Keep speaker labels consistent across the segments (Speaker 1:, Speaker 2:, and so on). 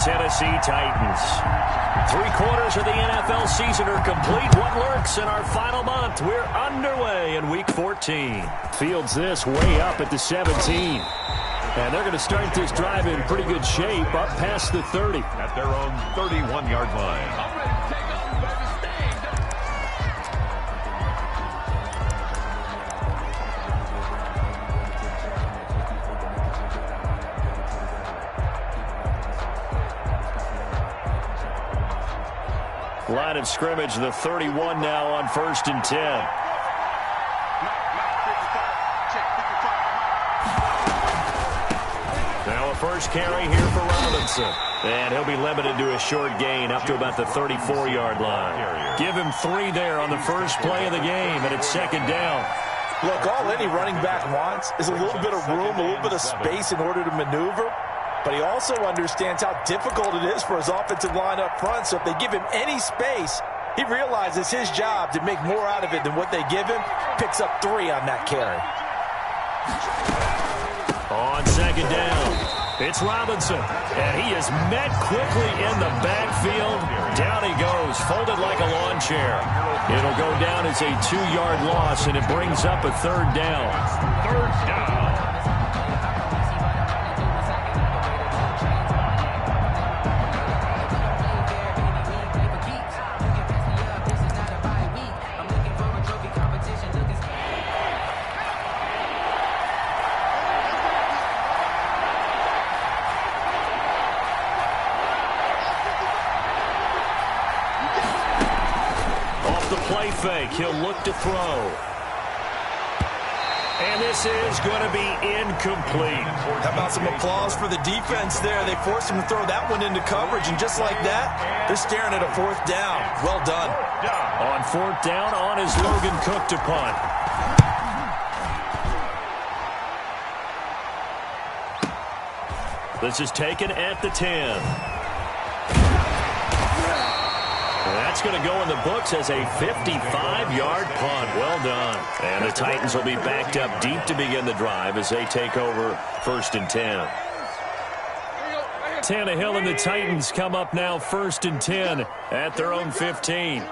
Speaker 1: Tennessee Titans. 3/4 of the NFL season are complete. What lurks in our final month? We're underway in Week 14. Fields this way up at the 17. And they're going to start this drive in pretty good shape up past the 30.
Speaker 2: At their own 31-yard line.
Speaker 1: Line of scrimmage, the 31 now on 1st and 10. Now a first carry here for Robinson. And he'll be limited to a short gain up to about the 34-yard line. Give him 3 there on the first play of the game, and it's 2nd down.
Speaker 3: Look, all any running back wants is a little bit of room, a little bit of space in order to maneuver. But he also understands how difficult it is for his offensive line up front. So if they give him any space, he realizes his job to make more out of it than what they give him. Picks up 3 on that carry.
Speaker 1: On 2nd down, it's Robinson. And he is met quickly in the backfield. Down he goes, folded like a lawn chair. It'll go down as a 2-yard loss, and it brings up a 3rd down.
Speaker 2: 3rd down.
Speaker 1: Play fake. He'll look to throw. And this is going to be incomplete.
Speaker 3: How about some applause for the defense there? They forced him to throw that one into coverage, and just like that, they're staring at a 4th down. Well done.
Speaker 1: On 4th down, on is Logan Cook to punt. This is taken at the 10. That's going to go in the books as a 55-yard punt. Well done. And the Titans will be backed up deep to begin the drive as they take over 1st and 10. Tannehill and the Titans come up now 1st and 10 at their own 15.
Speaker 4: 47's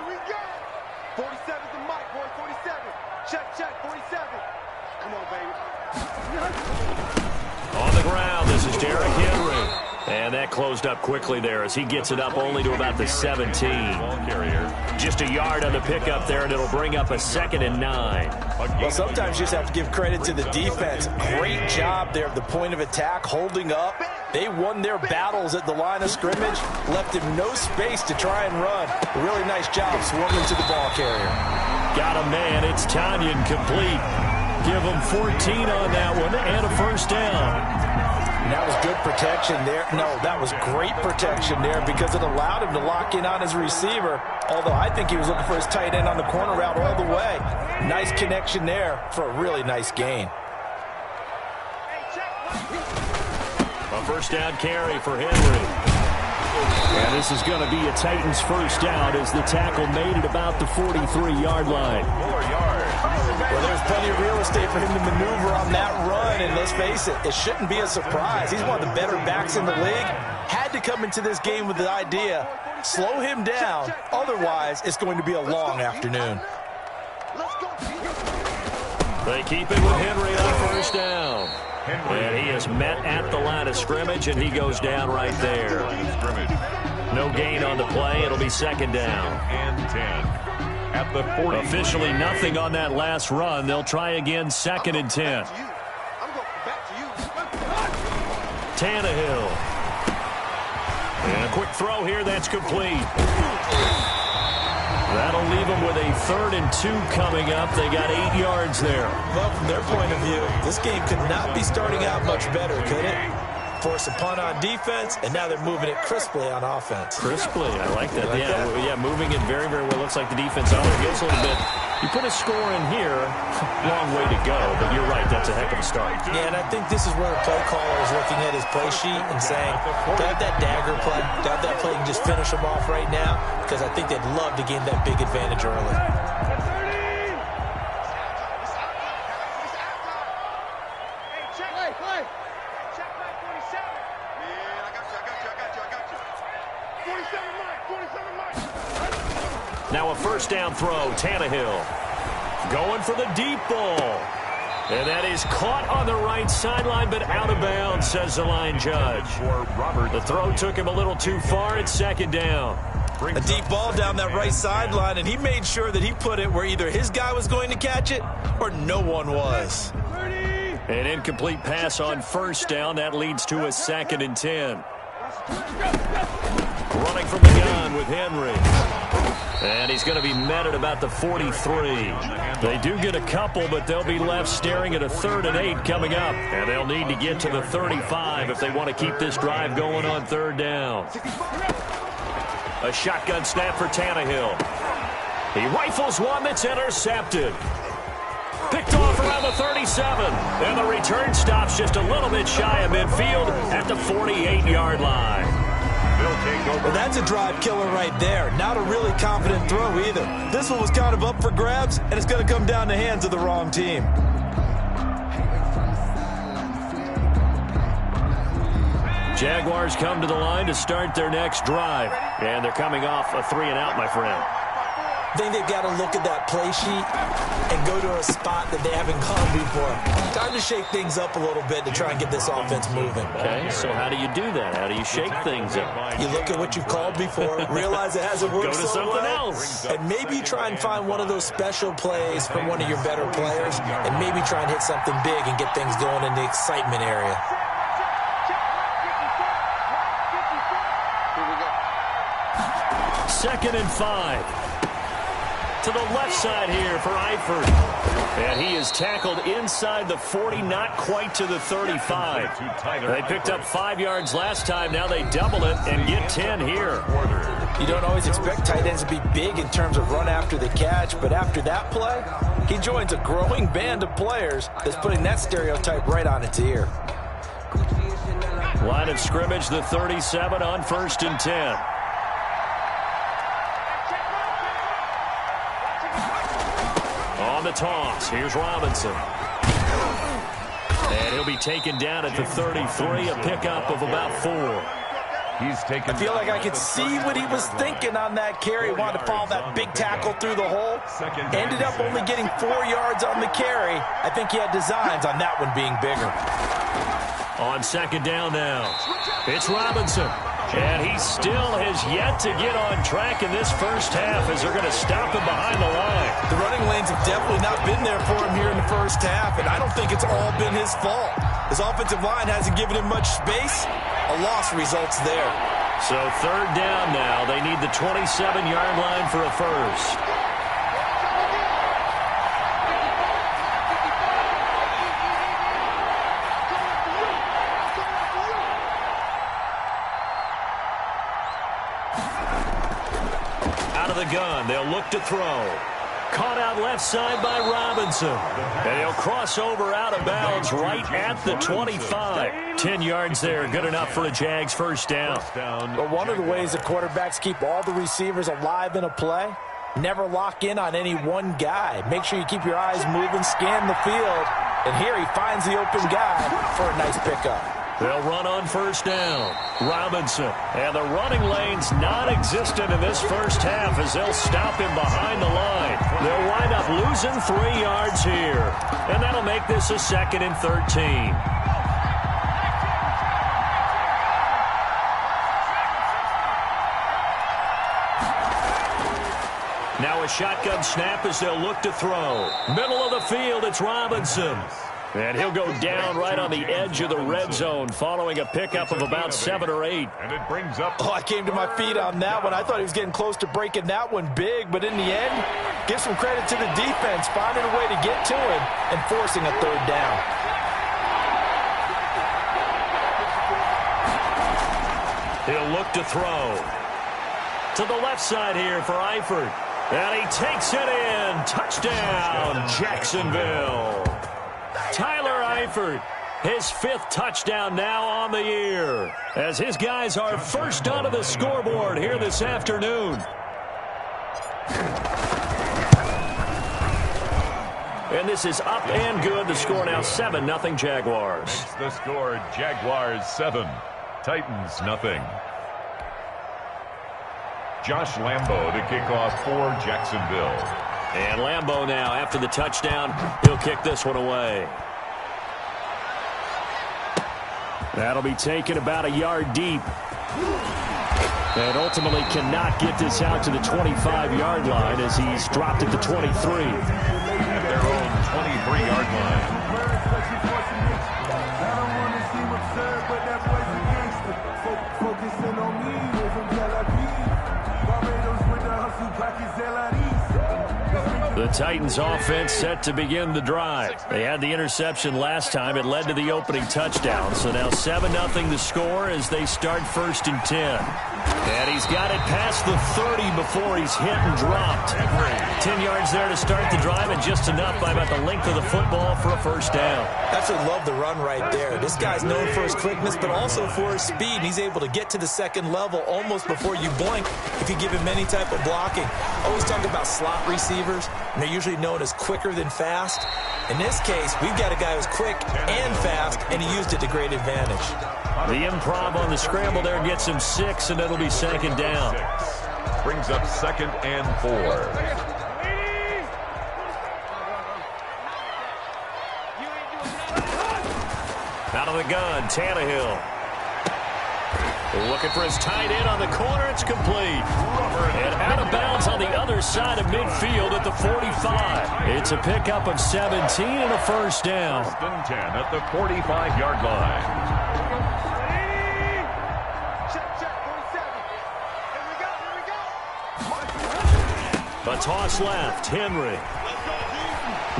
Speaker 4: the mic, boy. 47. Check, 47. Come on, baby.
Speaker 1: On the ground, this is Derrick Henry. And that closed up quickly there as he gets it up only to about the 17. Just a yard on the pickup there, and it'll bring up a 2nd and 9.
Speaker 3: Well, sometimes you just have to give credit to the defense. Great job there at the point of attack, holding up. They won their battles at the line of scrimmage, left him no space to try and run. A really nice job swarming to the ball carrier.
Speaker 1: Got a man. It's Tanyan complete. Give him 14 on that one and a 1st down.
Speaker 3: And that was good protection there. No, that was great protection there because it allowed him to lock in on his receiver. Although I think he was looking for his tight end on the corner route all the way. Nice connection there for a really nice gain.
Speaker 1: A 1st down carry for Henry. And this is going to be a Titans 1st down as the tackle made it about the 43-yard line.
Speaker 2: 4 yards.
Speaker 3: Well, there's plenty of real estate for him to maneuver on that run, and let's face it, it shouldn't be a surprise. He's one of the better backs in the league. Had to come into this game with the idea, slow him down, otherwise it's going to be a long afternoon.
Speaker 1: They keep it with Henry on 1st down. And he is met at the line of scrimmage, and he goes down right there. No gain on the play. It'll be 2nd down.
Speaker 2: And 10. At the 40.
Speaker 1: Officially nothing on that last run. They'll try again 2nd and 10. Tannehill. And a quick throw here. That's complete. That'll leave them with a 3rd and 2 coming up. They got 8 yards there.
Speaker 3: Well, from their point of view, this game could not be starting out much better, could it? Force a punt on defense, and now they're moving it crisply on offense.
Speaker 1: Crisply, I like that. Yeah, moving it very, very well. Looks like the defense on there gets a little bit. You put a score in here, long way to go, but you're right, that's a heck of a start.
Speaker 3: Yeah, and I think this is where the play caller is looking at his play sheet and saying, got that dagger play, got that play and just finish them off right now, because I think they'd love to gain that big advantage early.
Speaker 1: Now a first down throw, Tannehill. Going for the deep ball. And that is caught on the right sideline, but out of bounds, says the line judge. The throw took him a little too far. It's second down.
Speaker 3: A deep ball down that right sideline, and he made sure that he put it where either his guy was going to catch it or no one was.
Speaker 1: An incomplete pass on first down. That leads to a 2nd and 10. Running from the gun with Henry. And he's going to be met at about the 43. They do get a couple, but they'll be left staring at a 3rd and 8 coming up. And they'll need to get to the 35 if they want to keep this drive going on 3rd down. A shotgun snap for Tannehill. He rifles one that's intercepted. Picked off around the 37. And the return stops just a little bit shy of midfield at the 48-yard line.
Speaker 3: Well, that's a drive killer right there. Not a really confident throw either. This one was kind of up for grabs, and it's going to come down the hands of the wrong team.
Speaker 1: Jaguars come to the line to start their next drive. And they're coming off a 3-and-out, my friend.
Speaker 3: I think they've got to look at that play sheet and go to a spot that they haven't gone before. Time to shake things up a little bit to try and get this offense moving.
Speaker 1: Okay, so how do you do that? How do you shake things up?
Speaker 3: You look at what you've called before, realize it hasn't worked
Speaker 1: Go to
Speaker 3: so
Speaker 1: something
Speaker 3: well,
Speaker 1: else.
Speaker 3: and maybe try and find one of those special plays from one of your better players, and maybe try and hit something big and get things going in the excitement area.
Speaker 1: Second and 5. To the left side here for Eifert. And he is tackled inside the 40, not quite to the 35. They picked up 5 yards last time. Now they double it and get 10 here.
Speaker 3: You don't always expect tight ends to be big in terms of run after the catch, but after that play, he joins a growing band of players that's putting that stereotype right on its ear.
Speaker 1: Line of scrimmage, the 37 on 1st and 10. On the toss, here's Robinson. And he'll be taken down at the 33, a pickup of about 4.
Speaker 3: I feel like I could see what he was thinking on that carry. Wanted to follow that big tackle through the hole. Ended up only getting 4 yards on the carry. I think he had designs on that one being bigger.
Speaker 1: On 2nd down now, it's Robinson. And he still has yet to get on track in this first half as they're going to stop him behind the line.
Speaker 3: The running lanes have definitely not been there for him here in the first half, and I don't think it's all been his fault. His offensive line hasn't given him much space. A loss results there.
Speaker 1: So 3rd down now. They need the 27-yard line for a first. The gun, they'll look to throw. Caught out left side by Robinson. And he'll cross over out of bounds right at the 25. 10 yards there, good enough for a Jags first down.
Speaker 3: But one of the ways the quarterbacks keep all the receivers alive in a play, never lock in on any one guy. Make sure you keep your eyes moving, scan the field. And here he finds the open guy for a nice pickup.
Speaker 1: They'll run on first down. Robinson. And the running lane's non-existent in this first half as they'll stop him behind the line. They'll wind up losing 3 yards here. And that'll make this a 2nd and 13. Now a shotgun snap as they'll look to throw. Middle of the field, it's Robinson. And he'll go down right on the edge of the red zone following a pickup of about 7 or 8.
Speaker 2: And it brings up.
Speaker 3: Oh, I came to my feet on that one. I thought he was getting close to breaking that one big, but in the end, give some credit to the defense, finding a way to get to him and forcing a 3rd down.
Speaker 1: He'll look to throw. To the left side here for Eifert. And he takes it in. Touchdown, Jacksonville. Tyler Eifert, his 5th touchdown now on the year, as his guys are first onto the scoreboard here this afternoon. And this is up and good. The score now 7-0 Jaguars.
Speaker 2: Makes the score Jaguars 7, Titans 0. Josh Lambo to kick off for Jacksonville.
Speaker 1: And Lambo now, after the touchdown, he'll kick this one away. That'll be taken about a yard deep. And ultimately cannot get this out to the 25-yard line as he's dropped at the 23.
Speaker 2: At their own 23-yard line.
Speaker 1: The Titans offense set to begin the drive. They had the interception last time. It led to the opening touchdown. So now 7-0 to score as they start 1st and 10. And he's got it past the 30 before he's hit and dropped. 10 yards there to start the drive, and just enough by about the length of the football for a first down.
Speaker 3: Absolutely love the run right there. This guy's known for his quickness, but also for his speed. He's able to get to the second level almost before you blink if you give him any type of blocking. Always talk about slot receivers, and they're usually known as quicker than fast. In this case, we've got a guy who's quick and fast, and he used it to great advantage.
Speaker 1: The improv on the scramble there gets him 6, and it'll be 2nd down.
Speaker 2: Brings up 2nd and 4.
Speaker 1: Out of the gun, Tannehill. Looking for his tight end on the corner. It's complete. And out of bounds on the other side of midfield at the 45. It's a pickup of 17 and a first down.
Speaker 2: 1st and 10 at the 45-yard line.
Speaker 1: A toss left. Henry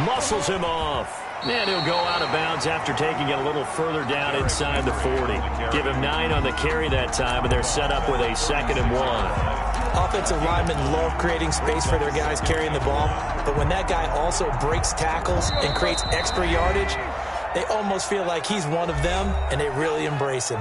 Speaker 1: muscles him off. And he'll go out of bounds after taking it a little further down inside the 40. Give him 9 on the carry that time, and they're set up with a 2nd and 1.
Speaker 3: Offensive linemen love creating space for their guys carrying the ball, but when that guy also breaks tackles and creates extra yardage, they almost feel like he's one of them, and they really embrace him.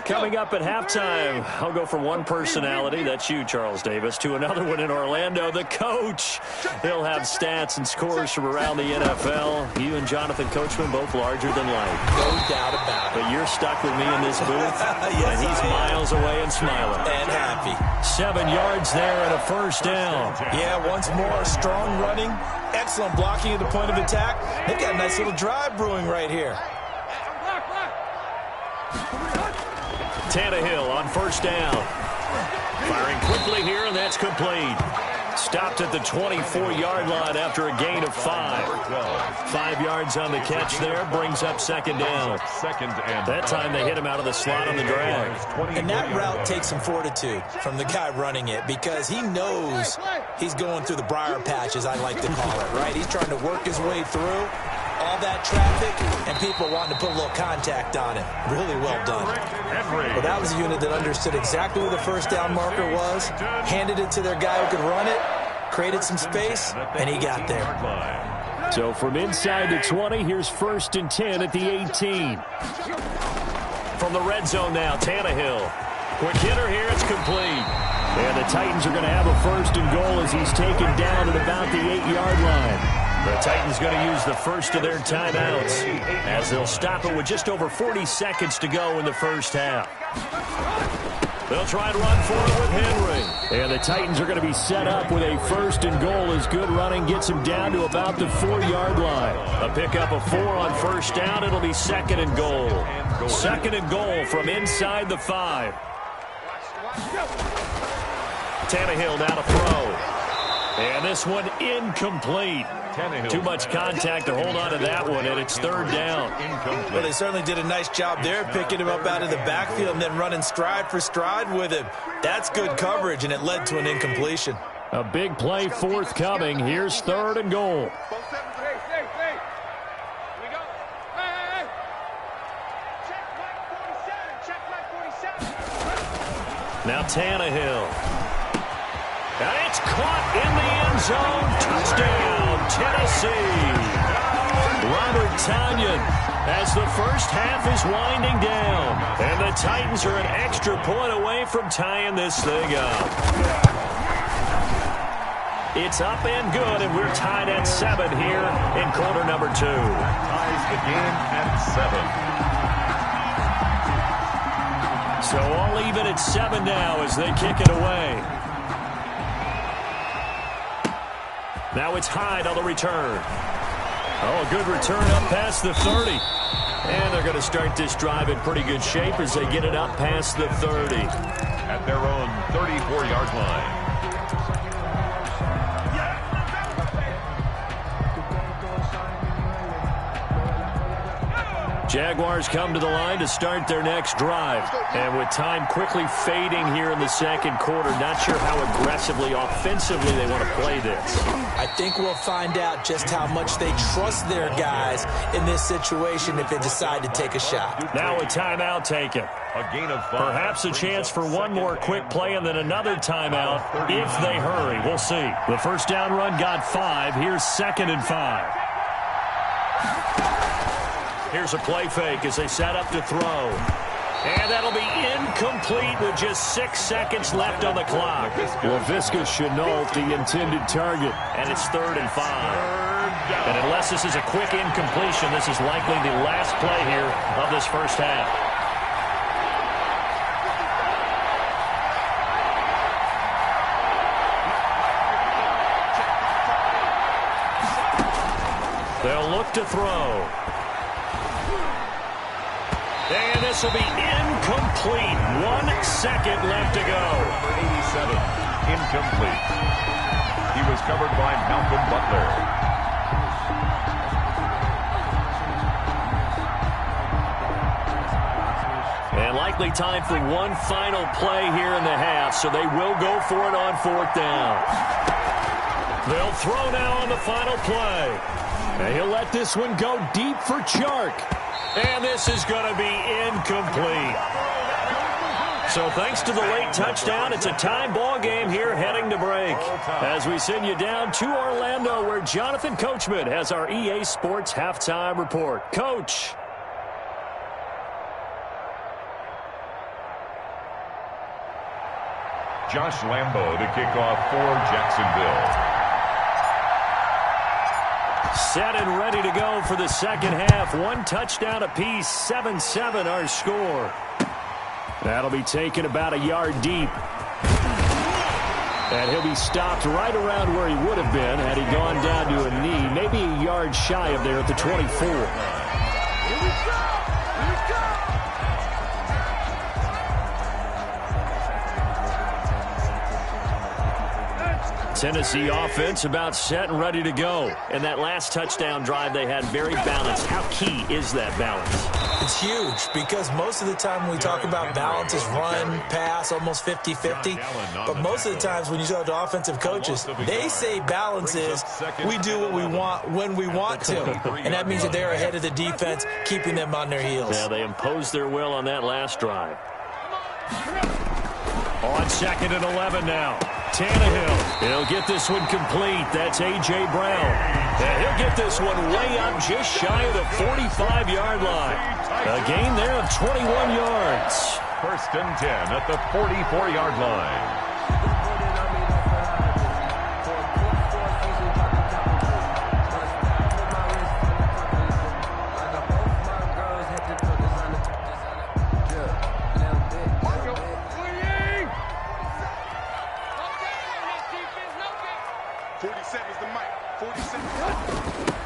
Speaker 1: Coming up at halftime, I'll go from one personality, that's you, Charles Davis, to another one in Orlando, the coach. He'll have stats and scores from around the NFL. You and Jonathan Coachman, both larger than life.
Speaker 3: No doubt about it.
Speaker 1: But you're stuck with me in this booth,
Speaker 3: Yes,
Speaker 1: and he's miles away and smiling.
Speaker 3: And happy.
Speaker 1: 7 yards there and a first down.
Speaker 3: Yeah, once more, strong running, excellent blocking at the point of attack. They've got a nice little drive brewing right here.
Speaker 1: Tannehill on first down. Firing quickly here, and that's complete. Stopped at the 24-yard line after a gain of 5. 5 yards on the catch there, brings up 2nd down. That time they hit him out of the slot on the drag.
Speaker 3: And that route takes some fortitude from the guy running it because he knows he's going through the briar patch, as I like to call it, right? He's trying to work his way through all that traffic and people wanting to put a little contact on it. Really well done. Well, that was a unit that understood exactly where the first down marker was, handed it to their guy who could run it, created some space, and he got there.
Speaker 1: So from inside the 20, here's 1st and 10 at the 18. From the red zone now, Tannehill. Quick hitter here, it's complete. And the Titans are going to have a 1st and goal as he's taken down at about the 8-yard line. The Titans going to use the first of their timeouts as they'll stop it with just over 40 seconds to go in the first half. They'll try and run for it with Henry. And the Titans are going to be set up with a 1st and goal as good running gets him down to about the 4-yard line. A pickup of 4 on first down. It'll be 2nd and goal. 2nd and goal from inside the 5. Tannehill now to throw. And this one incomplete. Too much contact to hold on to that one, and it's 3rd down.
Speaker 3: Well, they certainly did a nice job there, picking him up out of the backfield and then running stride for stride with him. That's good coverage, and it led to an incompletion.
Speaker 1: A big play forthcoming. Here's 3rd and goal. Now Tannehill. And it's caught in the end zone. Touchdown, Tennessee. Robert Tonyan as the first half is winding down. And the Titans are an extra point away from tying this thing up. It's up and good, and we're tied at 7 here in quarter number 2.
Speaker 2: Ties the game at 7.
Speaker 1: So all even at 7 now as they kick it away. Now it's Hyde on the return. Oh, a good return up past the 30. And they're going to start this drive in pretty good shape as they get it up past the 30.
Speaker 2: At their own 34-yard line.
Speaker 1: Jaguars come to the line to start their next drive. And with time quickly fading here in the second quarter, not sure how aggressively, offensively they want to play this.
Speaker 3: I think we'll find out just how much they trust their guys in this situation if they decide to take a shot.
Speaker 1: Now a timeout taken.
Speaker 2: A gain of 5.
Speaker 1: Perhaps a chance for one more quick play and then another timeout if they hurry. We'll see. The first down run got 5. Here's 2nd and 5. Here's a play fake as they set up to throw. And that'll be incomplete with just 6 seconds left on the clock. Laviska should know the intended target. And it's 3rd and 5. And unless this is a quick incompletion, this is likely the last play here of this first half. They'll look to throw. And this will be incomplete. 1 second left to go.
Speaker 2: Number 87, incomplete. He was covered by Malcolm Butler.
Speaker 1: And likely time for one final play here in the half, so they will go for it on 4th down. They'll throw now on the final play. And he'll let this one go deep for Chark. And this is going to be incomplete. So thanks to the late touchdown, it's a tie ball game here heading to break. As we send you down to Orlando, where Jonathan Coachman has our EA Sports halftime report. Coach.
Speaker 2: Josh Lambo to kick off for Jacksonville.
Speaker 1: Set and ready to go for the second half. 1 touchdown apiece, 7-7 our score. That'll be taken about a yard deep. And he'll be stopped right around where he would have been had he gone down to a knee, maybe a yard shy of there at the 24.
Speaker 4: Here we go! Here we go!
Speaker 1: Tennessee offense about set and ready to go. And that last touchdown drive they had very balanced. How key is that balance?
Speaker 3: It's huge because most of the time when we talk about balance is run, pass, almost 50-50. But most of the times when you talk to offensive coaches, they say balance is we do what we want when we want to. And that means that they're ahead of the defense, keeping them on their heels.
Speaker 1: Yeah, they imposed their will on that last drive. On 2nd and 11 now. Tannehill. He'll get this one complete. That's A.J. Brown. And he'll get this one way up just shy of the 45-yard line. A gain there of 21 yards.
Speaker 2: 1st and 10 at the 44-yard line.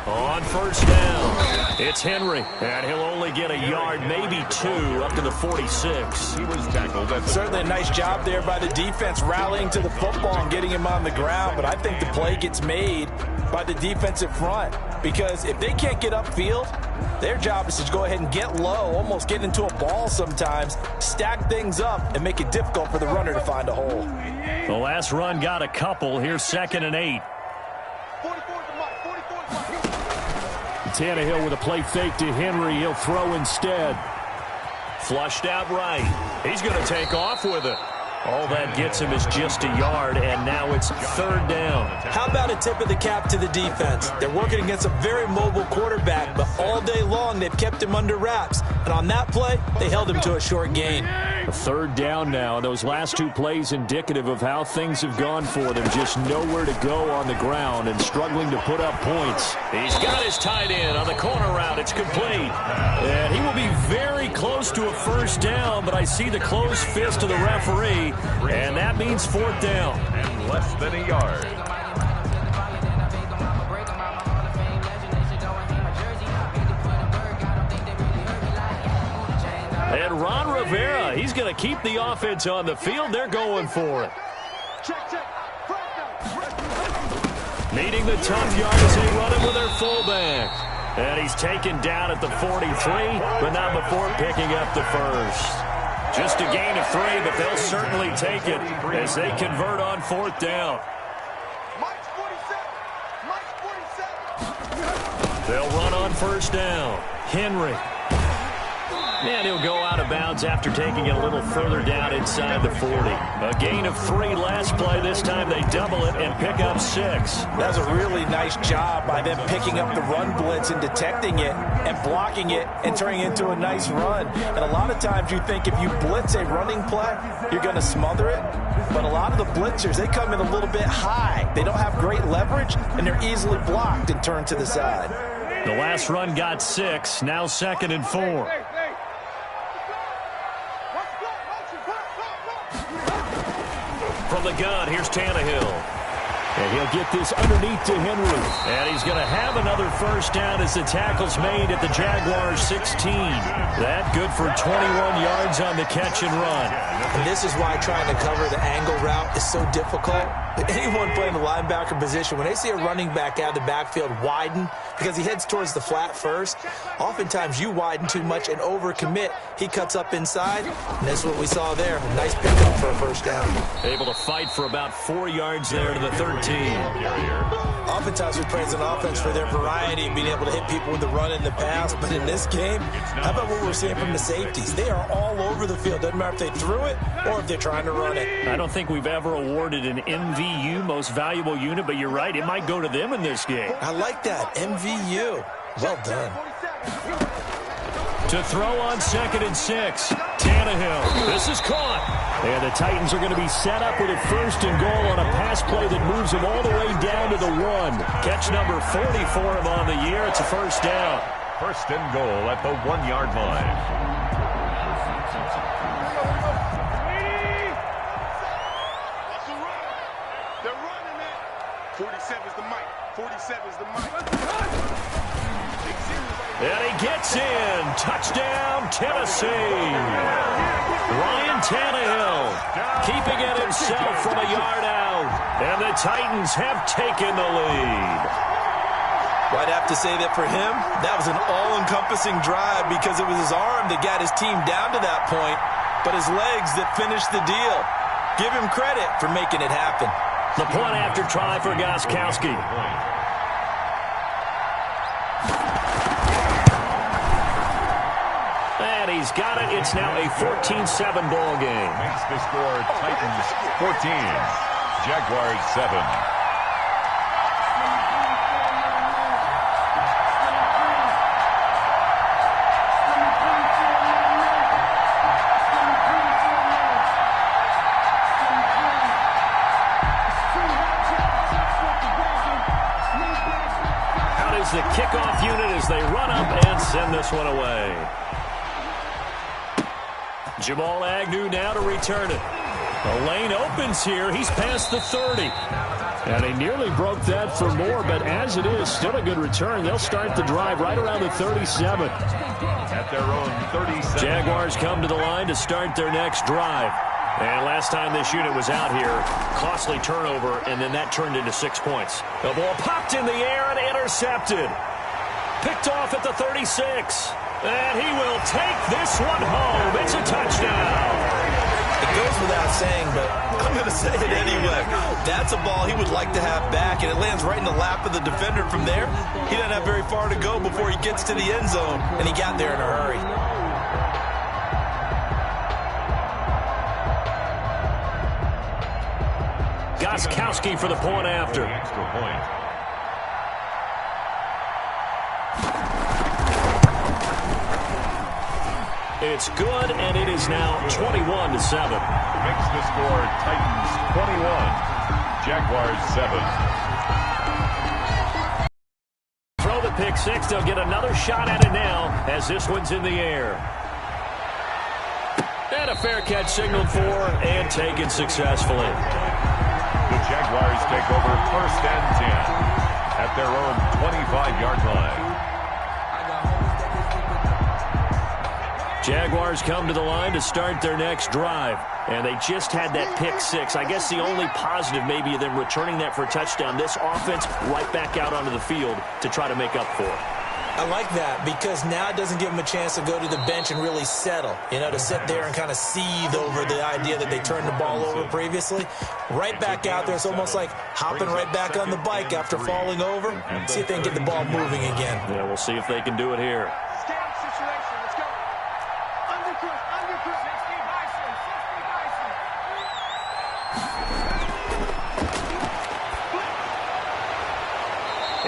Speaker 1: On 1st down, it's Henry, and he'll only get a yard, maybe 2, up to the 46.
Speaker 2: He was tackled at the
Speaker 3: Certainly a nice job there by the defense rallying to the football and getting him on the ground, but I think the play gets made by the defensive front because if they can't get upfield, their job is to go ahead and get low, almost get into a ball sometimes, stack things up, and make it difficult for the runner to find a hole.
Speaker 1: The last run got a couple. Here's 2nd and 8. Tannehill with a play fake to Henry. He'll throw instead. Flushed out right. He's going to take off with it. All that gets him is just a yard, and now it's third down.
Speaker 3: How about a tip of the cap to the defense? They're working against a very mobile quarterback, but all day long they've kept him under wraps. And on that play, they held him to a short gain.
Speaker 1: A third down now, and those last two plays indicative of how things have gone for them. Just nowhere to go on the ground and struggling to put up points. He's got his tight end on the corner route. It's complete. And he will be very close to a first down, but I see the closed fist of the referee, and that means fourth down.
Speaker 2: And less than a yard.
Speaker 1: And Ron Rivera, he's going to keep the offense on the field. They're going for it. Meeting the tough yard as they run it with their fullback. And he's taken down at the 43, but not before picking up the first. Just a gain of 3, but they'll certainly take it as they convert on fourth down. They'll run on first down. Henry. And he'll go out of bounds after taking it a little further down inside the 40. A gain of 3 last play. This time they double it and pick up 6.
Speaker 3: That's a really nice job by them picking up the run blitz and detecting it and blocking it and turning it into a nice run. And a lot of times you think if you blitz a running play, you're going to smother it. But a lot of the blitzers, they come in a little bit high. They don't have great leverage, and they're easily blocked and turned to the side.
Speaker 1: The last run got 6. Now 2nd and 4. From the gun, here's Tannehill. And he'll get this underneath to Henry. And he's going to have another first down as the tackle's made at the Jaguars 16. That good for 21 yards on the catch and run.
Speaker 3: And this is why trying to cover the angle route is so difficult. Anyone playing the linebacker position, when they see a running back out of the backfield widen because he heads towards the flat first, oftentimes you widen too much and overcommit. He cuts up inside, and that's what we saw there. A nice pickup for a first down.
Speaker 1: Able to fight for about 4 yards there to the 13.
Speaker 3: Oftentimes we praise an offense for their variety and being able to hit people with the run and the pass, but in this game, how about what we're seeing from the safeties? They are all over the field. Doesn't matter if they threw it or if they're trying to run it.
Speaker 1: I don't think we've ever awarded an MVU, most valuable unit, but you're right, it might go to them in this game.
Speaker 3: I like that, MVU. Well done.
Speaker 1: To throw on 2nd and 6. Tannehill. This is caught. And the Titans are going to be set up with a 1st and goal on a pass play that moves them all the way down to the 1. Catch number 40 for him on the year. It's a first down.
Speaker 2: 1st and goal at the 1-yard line.
Speaker 4: They're running it. 47's the mic. 47's the mic.
Speaker 1: And he gets in. Touchdown, Tennessee. Ryan Tannehill keeping it himself from a yard out. And the Titans have taken the lead.
Speaker 3: Well, I'd have to say that for him, that was an all-encompassing drive because it was his arm that got his team down to that point, but his legs that finished the deal. Give him credit for making it happen.
Speaker 1: The point after try for Gostkowski. And he's got it. It's now a 14-7 ball game.
Speaker 2: Makes the score Titans 14, Jaguars 7.
Speaker 1: Out is the kickoff unit as they run up and send this one away. Jamal Agnew now to return it. The lane opens here. He's past the 30. And he nearly broke that for more, but as it is, still a good return. They'll start the drive right around the 37.
Speaker 2: At their own 37.
Speaker 1: Jaguars come to the line to start their next drive. And last time this unit was out here, costly turnover, and then that turned into 6 points. The ball popped in the air and intercepted. Picked off at the 36. And he will take this one home. It's a touchdown.
Speaker 3: It goes without saying, but I'm going to say it anyway. That's a ball he would like to have back, and it lands right in the lap of the defender from there. He doesn't have very far to go before he gets to the end zone, and he got there in a hurry.
Speaker 1: Gostkowski for the point after.
Speaker 2: Extra point.
Speaker 1: It's good, and it is now 21-7.
Speaker 2: Makes the score Titans 21, Jaguars 7.
Speaker 1: Throw the pick six. They'll get another shot at it now as this one's in the air. And a fair catch signaled for and taken successfully.
Speaker 2: The Jaguars take over 1st and 10 at their own 25-yard line.
Speaker 1: Jaguars come to the line to start their next drive. And they just had that pick six. I guess the only positive maybe of them returning that for a touchdown. This offense right back out onto the field to try to make up for it.
Speaker 3: I like that because now it doesn't give them a chance to go to the bench and really settle. You know, to sit there and kind of seethe over the idea that they turned the ball over previously. Right back out there. It's almost like hopping right back on the bike after falling over. See if they can get the ball moving again.
Speaker 1: Yeah, we'll see if they can do it here.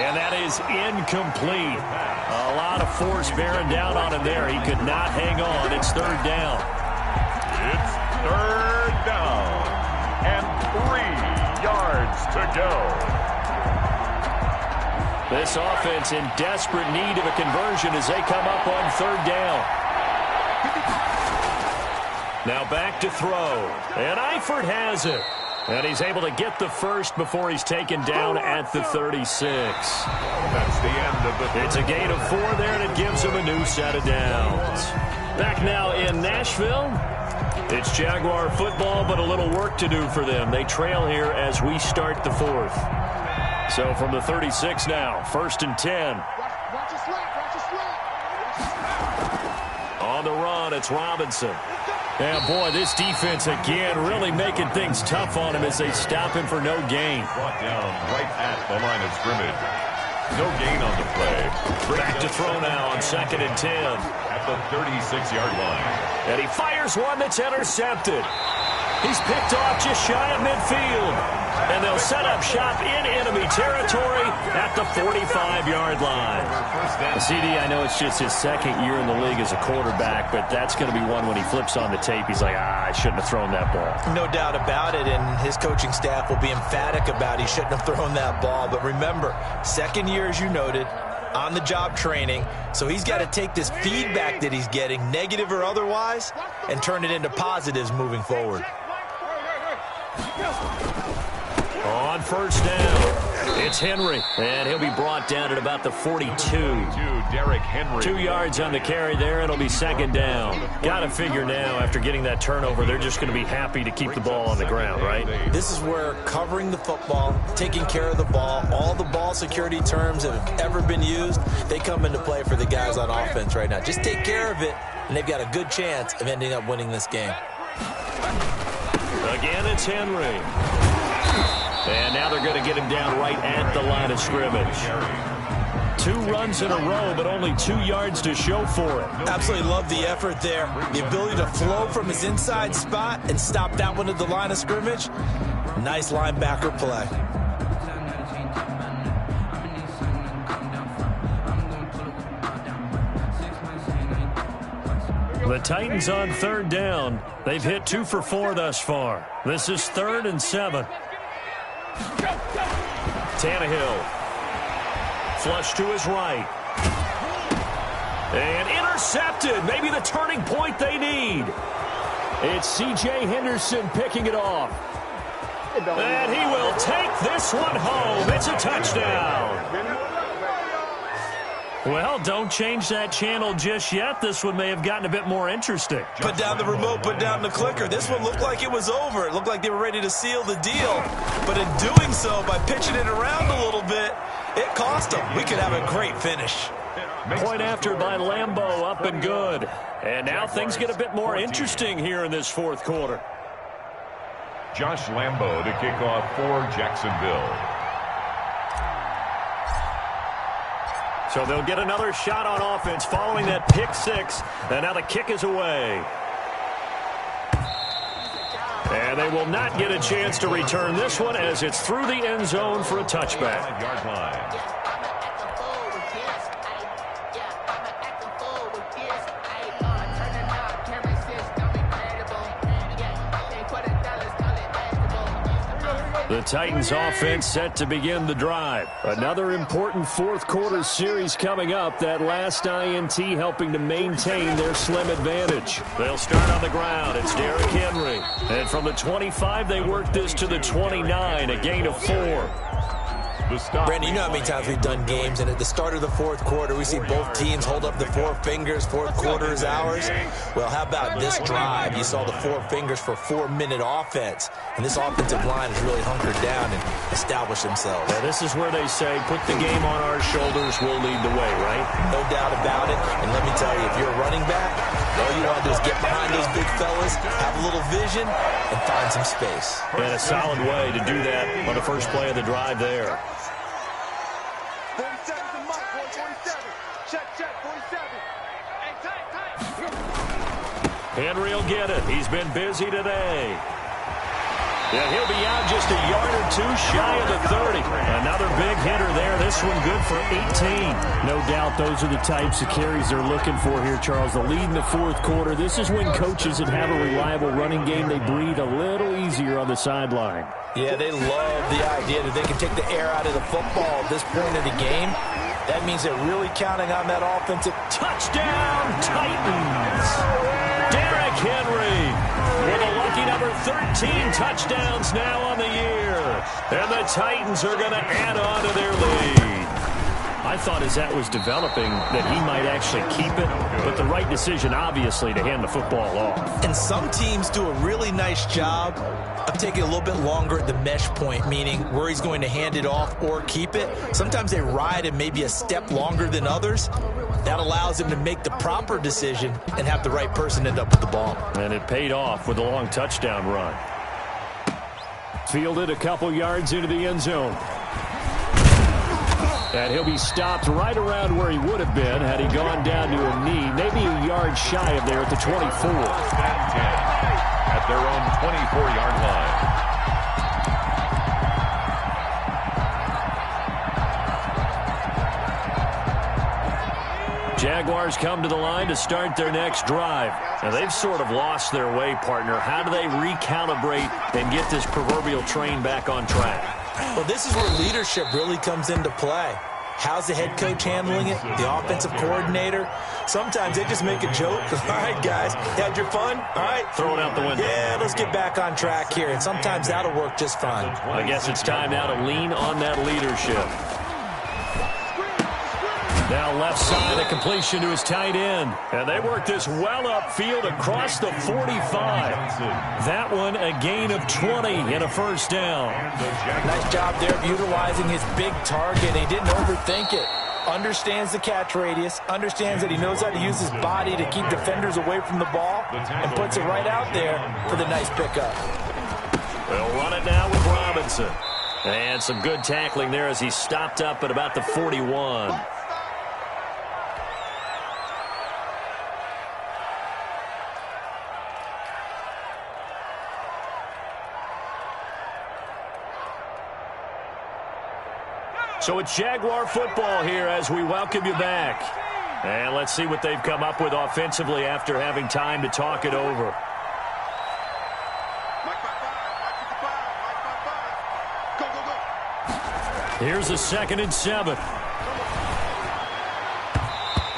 Speaker 1: And that is incomplete. A lot of force bearing down on him there. He could not hang on. It's 3rd down.
Speaker 2: It's 3rd down and 3 yards to go.
Speaker 1: This offense in desperate need of a conversion as they come up on 3rd down. Now back to throw. And Eifert has it. And he's able to get the first before he's taken down at the 36.
Speaker 2: That's the end of the...
Speaker 1: It's a gain of 4 there, and it gives him a new set of downs. Back now in Nashville. It's Jaguar football, but a little work to do for them. They trail here as we start the 4th. So from the 36 now, 1st and 10. On the run, it's Robinson. Yeah, boy, this defense again really making things tough on him as they stop him for no gain.
Speaker 2: Brought down right at the line of scrimmage. No gain on the play.
Speaker 1: Back to throw now on 2nd and 10.
Speaker 2: At the 36-yard line.
Speaker 1: And he fires one that's intercepted. He's picked off just shy of midfield. And they'll set up shop in enemy territory at the 45-yard line. CD, I know it's just his 2nd year in the league as a quarterback, but that's going to be one when he flips on the tape. He's like, I shouldn't have thrown that ball.
Speaker 3: No doubt about it, and his coaching staff will be emphatic about he shouldn't have thrown that ball. But remember, 2nd year, as you noted, on-the-job training, so he's got to take this feedback that he's getting, negative or otherwise, and turn it into positives moving forward.
Speaker 1: On 1st down, it's Henry, and he'll be brought down at about the 42.
Speaker 2: Derrick Henry.
Speaker 1: 2 yards on the carry there. It'll be 2nd down. Got to figure now, after getting that turnover, they're just going to be happy to keep the ball on the ground, right?
Speaker 3: This is where covering the football, taking care of the ball, all the ball security terms that have ever been used, they come into play for the guys on offense right now. Just take care of it, and they've got a good chance of ending up winning this game.
Speaker 1: Again, it's Henry. And now they're going to get him down right at the line of scrimmage. 2 runs in a row, but only 2 yards to show for it.
Speaker 3: Absolutely love the effort there. The ability to flow from his inside spot and stop that one at the line of scrimmage. Nice linebacker play.
Speaker 1: The Titans on 3rd down. They've hit 2 for 4 thus far. This is 3rd and 7. Tannehill. Flush to his right. And intercepted. Maybe the turning point they need. It's C.J. Henderson picking it off. And he will take this one home. It's a touchdown. Well, don't change that channel just yet. This one may have gotten a bit more interesting.
Speaker 3: Put down the remote, put down the clicker. This one looked like it was over. It looked like they were ready to seal the deal. But in doing so, by pitching it around a little bit, it cost them. We could have a great finish.
Speaker 1: Point after by Lambeau, up and good. And now things get a bit more interesting here in this 4th quarter.
Speaker 2: Josh Lambeau to kick off for Jacksonville.
Speaker 1: So they'll get another shot on offense following that pick 6. And now the kick is away. And they will not get a chance to return this one as it's through the end zone for a touchback.
Speaker 2: Yard line.
Speaker 1: The Titans offense set to begin the drive. Another important fourth quarter series coming up. That last INT helping to maintain their slim advantage. They'll start on the ground. It's Derrick Henry. And from the 25, they work this to the 29, a gain of 4.
Speaker 3: Brandon, you know how many times we've done games, and at the start of the fourth quarter, we see both teams hold up the 4 fingers, fourth quarter is ours. Well, how about this drive? You saw the 4 fingers for 4-minute offense, and this offensive line has really hunkered down and established themselves.
Speaker 1: Yeah, this is where they say, put the game on our shoulders, we'll lead the way, right?
Speaker 3: No doubt about it, and let me tell you, if you're a running back, all you want to do is get behind those big fellas, have a little vision, and find some space.
Speaker 1: And a solid way to do that on the first play of the drive there.
Speaker 4: 47 to Mike, boy, 47. Check, 47. Hey, tight.
Speaker 1: Henry will get it. He's been busy today. Yeah, he'll be out just a yard or 2 shy of the 30. Another big hitter there. This one good for 18.
Speaker 5: No doubt those are the types of carries they're looking for here, Charles. The lead in the fourth quarter. This is when coaches that have a reliable running game, they breathe a little easier on the sideline.
Speaker 3: Yeah, they love the idea that they can take the air out of the football at this point of the game. That means they're really counting on that offensive.
Speaker 1: Touchdown, Titans! Derrick Henry with a lucky number 13 touchdowns now on the year. And the Titans are going to add on to their lead. I thought as that was developing that he might actually keep it, but the right decision, obviously, to hand the football off.
Speaker 3: And some teams do a really nice job of taking a little bit longer at the mesh point, meaning where he's going to hand it off or keep it. Sometimes they ride it maybe a step longer than others. That allows him to make the proper decision and have the right person end up with the ball.
Speaker 1: And it paid off with a long touchdown run.
Speaker 5: Fielded a couple yards into the end zone. And he'll be stopped right around where he would have been had he gone down to a knee, maybe a yard shy of there at the 24.
Speaker 2: At their own 24-yard line.
Speaker 1: Jaguars come to the line to start their next drive. Now, they've sort of lost their way, partner. How do they recalibrate and get this proverbial train back on track?
Speaker 3: Well, this is where leadership really comes into play. How's the head coach handling it? The offensive coordinator? Sometimes they just make a joke. All right, guys, had your fun? All right.
Speaker 1: Throw it out the window.
Speaker 3: Yeah, let's get back on track here. And sometimes that'll work just fine.
Speaker 1: I guess it's time now to lean on that leadership. Now left side, a completion to his tight end. And they work this well upfield across the 45. That one a gain of 20 and a first down.
Speaker 3: Nice job there of utilizing his big target. He didn't overthink it. Understands the catch radius. Understands that he knows how to use his body to keep defenders away from the ball. And puts it right out there for the nice pickup.
Speaker 1: They'll run it now with Robinson. And some good tackling there as he stopped up at about the 41. So it's Jaguar football here as we welcome you back. And let's see what they've come up with offensively after having time to talk it over. Here's a 2nd and 7.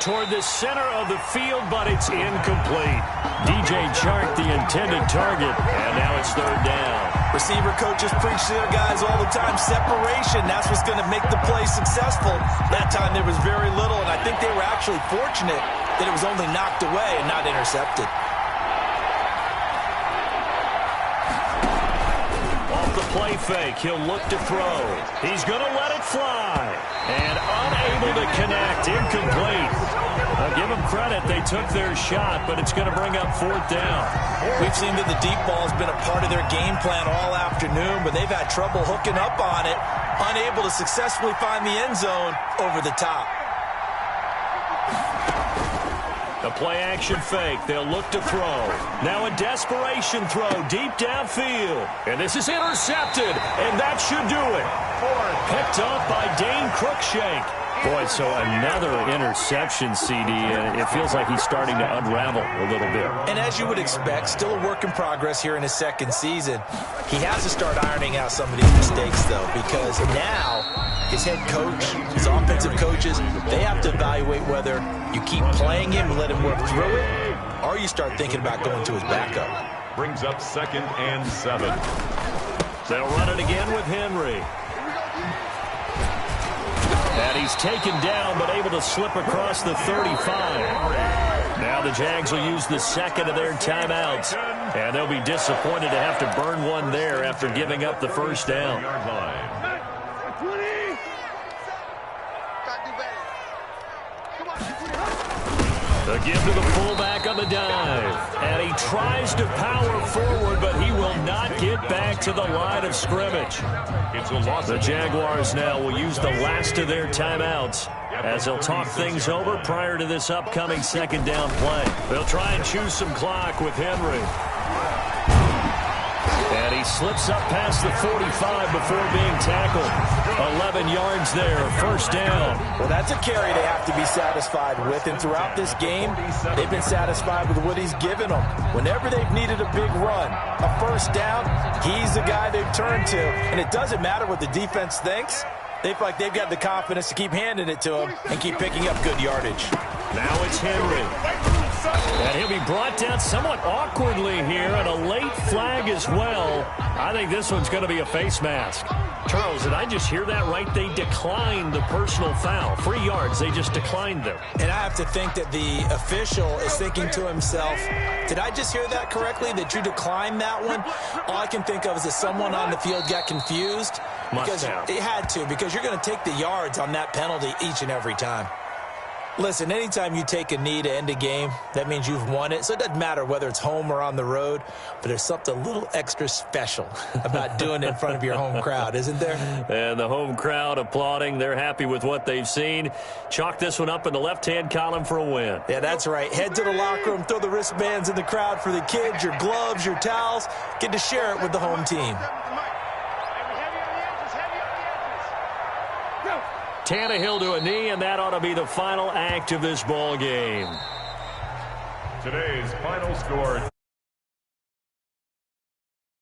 Speaker 1: Toward the center of the field, but it's incomplete. DJ Chark, the intended target, and now it's 3rd down.
Speaker 3: Receiver coaches preach to their guys all the time. Separation, that's what's going to make the play successful. That time there was very little, and I think they were actually fortunate that it was only knocked away and not intercepted.
Speaker 1: Off the play fake, he'll look to throw. He's going to let it fly. And unable to connect, incomplete. I'll give them credit, they took their shot, but it's going to bring up 4th down.
Speaker 3: We've seen that the deep ball has been a part of their game plan all afternoon, but they've had trouble hooking up on it, unable to successfully find the end zone over the top.
Speaker 1: The play-action fake. They'll look to throw. Now a desperation throw deep downfield. And this is intercepted, and that should do it. Picked up by Dane Cruikshank. Boy, so another interception, CD, and it feels like he's starting to unravel a little bit.
Speaker 3: And as you would expect, still a work in progress here in his second season. He has to start ironing out some of these mistakes, though, because now his head coach, his offensive coaches, they have to evaluate whether you keep playing him and let him work through it, or you start thinking about going to his backup.
Speaker 2: Brings up 2nd and 7.
Speaker 1: They'll run it again with Henry. And he's taken down, but able to slip across the 35. Now the Jags will use the second of their timeouts. And they'll be disappointed to have to burn one there after giving up the first down. The give to the fullback on the dive. And he tries to power forward, but he will not get back to the line of scrimmage. The Jaguars now will use the last of their timeouts as they'll talk things over prior to this upcoming second down play. They'll try and choose some clock with Henry. And he slips up past the 45 before being tackled. 11 yards there, first down.
Speaker 3: Well, that's a carry they have to be satisfied with. And throughout this game, they've been satisfied with what he's given them. Whenever they've needed a big run, a first down, he's the guy they've turned to. And it doesn't matter what the defense thinks. They feel like they've got the confidence to keep handing it to him and keep picking up good yardage.
Speaker 1: Now it's Henry. And he'll be brought down somewhat awkwardly here, and a late flag as well. I think this one's going to be a face mask. Charles, did I just hear that right? They declined the personal foul. 3 yards, they just declined them.
Speaker 3: And I have to think that the official is thinking to himself, did I just hear that correctly, that you declined that one? All I can think of is that someone on the field got confused. Because it had to, because you're going to take the yards on that penalty each and every time. Listen, anytime you take a knee to end a game, that means you've won it. So it doesn't matter whether it's home or on the road, but there's something a little extra special about doing it in front of your home crowd, isn't there?
Speaker 1: And the home crowd applauding. They're happy with what they've seen. Chalk this one up in the left-hand column for a win.
Speaker 3: Yeah, that's right. Head to the locker room, throw the wristbands in the crowd for the kids, your gloves, your towels. Get to share it with the home team.
Speaker 1: Tannehill to a knee, and that ought to be the final act of this ball game.
Speaker 2: Today's final score.